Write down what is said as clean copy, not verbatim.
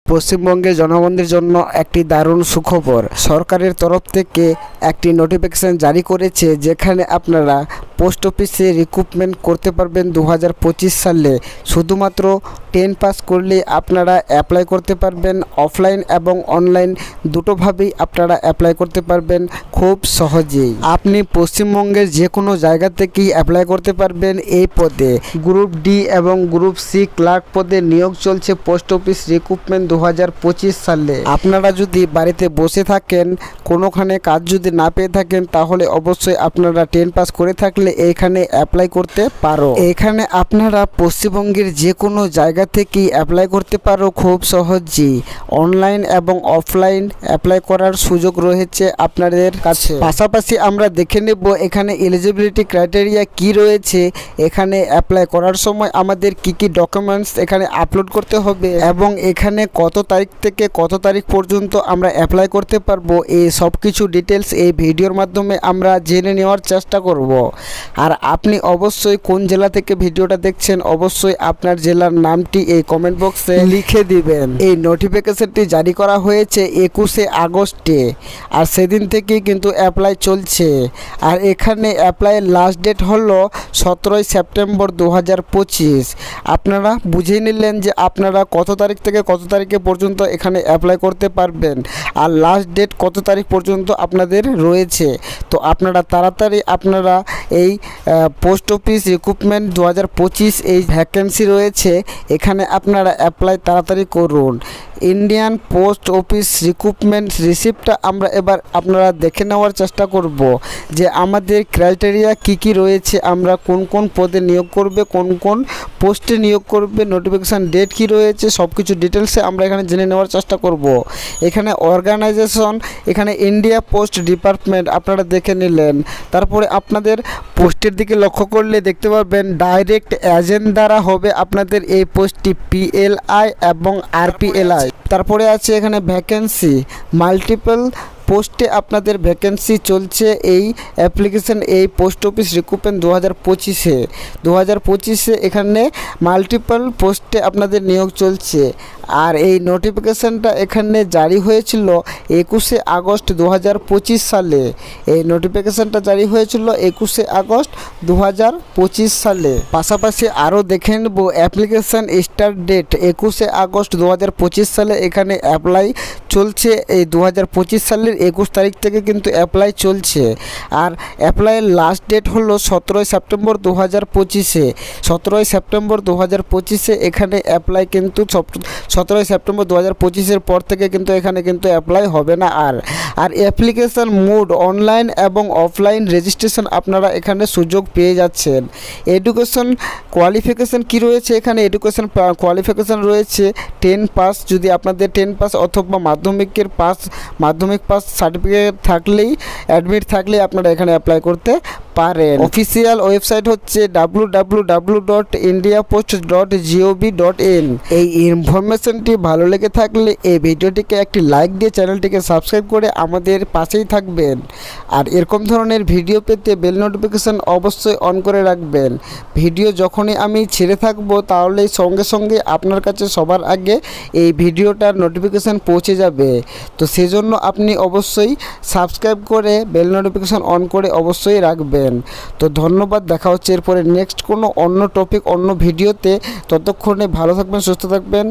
পশ্চিমবঙ্গের জনগণদের জন্য একটি দারুণ সুখবর। সরকারের তরফ থেকে একটি নোটিফিকেশন জারি করেছে, যেখানে আপনারা পোস্ট অফিসে রিক্রুটমেন্ট করতে পারবেন 2025 সালে। শুধুমাত্র 10 পাস করলে আপনারা অ্যাপ্লাই করতে পারবেন। অফলাইন এবং অনলাইন দুটোভাবেই আপনারা অ্যাপ্লাই করতে পারবেন খুব সহজেই। আপনি পশ্চিমবঙ্গের যে কোনো জায়গা থেকেই অ্যাপ্লাই করতে পারবেন এই পদে। গ্রুপ ডি এবং গ্রুপ সি ক্লার্ক পদে নিয়োগ চলছে পোস্ট অফিস রিক্রুটমেন্ট 2025 সালে। আপনারা যদি বাড়িতে বসে থাকেন, কোনোখানে কাজ যদি না পেয়ে থাকেন, তাহলে অবশ্যই আপনারা 10 পাস করে থাকলে এখানে অ্যাপ্লাই করতে পারো। এখানে আপনারা পশ্চিমবঙ্গের যে কোনো জায়গা থেকেই অ্যাপ্লাই করতে পারো খুব সহজেই। অনলাইন এবং অফলাইন অ্যাপ্লাই করার সুযোগ রয়েছে আপনাদের কাছে। পাশাপাশি আমরা দেখে নেব এখানে এলিজিবিলিটি ক্রাইটেরিয়া কি রয়েছে। এখানে অ্যাপ্লাই করার সময় আমাদের কি কি ডকুমেন্টস এখানে আপলোড করতে হবে এবং এখানে কত তারিখ থেকে কত তারিখ পর্যন্ত আমরা অ্যাপ্লাই করতে পারবো, এই সব কিছু ডিটেলস এই ভিডিওর মাধ্যমে আমরা জেনে নেওয়ার চেষ্টা করব। আর আপনি অবশ্যই কোন জেলা থেকে ভিডিওটা দেখছেন, অবশ্যই আপনার জেলার নামটি এই কমেন্ট বক্সে লিখে দিবেন। এই নোটিফিকেশনটি জারি করা হয়েছে 21শে আগস্টে, আর সেদিন থেকেই কিন্তু অ্যাপ্লাই চলছে। আর এখানে অ্যাপ্লাইয়ের লাস্ট ডেট হলো 17ই সেপ্টেম্বর 2025। আপনারা বুঝে নিলেন যে আপনারা কত তারিখ থেকে কত তারিখে পর্যন্ত এখানে অ্যাপ্লাই করতে পারবেন, আর লাস্ট ডেট কত তারিখ পর্যন্ত আপনাদের রয়েছে। তো আপনারা তাড়াতাড়ি আপনারা এই পোস্ট অফিস রিক্রুটমেন্ট 2025 এই ভ্যাকেন্সি রয়েছে, এখানে আপনারা অ্যাপ্লাই তাড়াতাড়ি করুন। ইন্ডিয়ান পোস্ট অফিস রিক্রুটমেন্ট রিসিপ্টটা আমরা এবার আপনারা দেখে নেওয়ার চেষ্টা করব যে আমাদের ক্রাইটেরিয়া কি কি রয়েছে, আমরা কোন কোন পদে নিয়োগ করবে, কোন কোন পোস্টে নিয়োগ করবে, নোটিফিকেশান ডেট কি রয়েছে, সব কিছু ডিটেলসে আমরা এখানে জেনে নেওয়ার চেষ্টা করব। এখানে অর্গানাইজেশন, এখানে ইন্ডিয়া পোস্ট ডিপার্টমেন্ট আপনারা দেখে নিলেন। তারপরে আপনাদের পোস্টের দিকে লক্ষ্য করলে দেখতে পাবেন ডাইরেক্ট এজেন্ট দ্বারা হবে আপনাদের এই পোস্টটি, PLI এবং RPLI। তারপরে আছে এখানে ভ্যাকেন্সি, মাল্টিপল পোস্টে আপনাদের ভ্যাকেন্সি চলছে এই অ্যাপ্লিকেশন, এই পোস্ট অফিস রিক্রুটমেন্ট 2025-এ এখানে মাল্টিপল পোস্টে আপনাদের নিয়োগ চলছে। আর এই নোটিফিকেশানটা এখানে জারি হয়েছিল 21শে আগস্ট 2025 সালে। এই নোটিফিকেশানটা জারি হয়েছিল 21শে আগস্ট 2025 সালে। পাশাপাশি আরও দেখে নেব অ্যাপ্লিকেশান স্টার্ট ডেট 21শে আগস্ট 2025 সালে এখানে অ্যাপ্লাই চলছে। এই 2025 সালের 21 তারিখ থেকে কিন্তু অ্যাপ্লাই চলছে। আর অ্যাপ্লাইয়ের লাস্ট ডেট হলো 17ই সেপ্টেম্বর 2025-এ। 17ই সেপ্টেম্বর 2025-এ এখানে অ্যাপ্লাই কিন্তু 17ই সেপ্টেম্বর 2025-এর পর থেকে কিন্তু এখানে কিন্তু অ্যাপ্লাই হবে না। আর অ্যাপ্লিকেশান মোড অনলাইন এবং অফলাইন রেজিস্ট্রেশন আপনারা এখানে সুযোগ পেয়ে যাচ্ছেন। এডুকেশন কোয়ালিফিকেশান কি রয়েছে, এখানে এডুকেশন কোয়ালিফিকেশান রয়েছে 10 পাস। যদি আপনাদের 10 পাস অথবা মাধ্যমিক পাস সার্টিফিকেট থাকলেই, অ্যাডমিট থাকলেই আপনারা এখানে অ্যাপ্লাই করতে পারেন। অফিসিয়াল ওয়েবসাইট হচ্ছে www.indiapost.gov.in। এই ইনফরমেশনটি ভালো লেগে থাকলে এই ভিডিওটিকে একটি লাইক দিয়ে চ্যানেলটিকে সাবস্ক্রাইব করে আমাদের পাশেই থাকবেন। আর এরকম ধরনের ভিডিও পেতে বেল নোটিফিকেশান অবশ্যই অন করে রাখবেন। ভিডিও যখনই আমি ছেড়ে থাকবো তাহলে সঙ্গে সঙ্গে আপনার কাছে সবার আগে এই ভিডিওটার নোটিফিকেশান পৌঁছে যাবে। তো সেজন্য আপনি অবশ্যই সাবস্ক্রাইব করে বেল নোটিফিকেশান অন করে অবশ্যই রাখবেন। তো ধন্যবাদ, দেখা হচ্ছে এরপরে নেক্সট কোনো অন্য টপিক অন্য ভিডিওতে। ততক্ষণে ভালো থাকবেন, সুস্থ থাকবেন।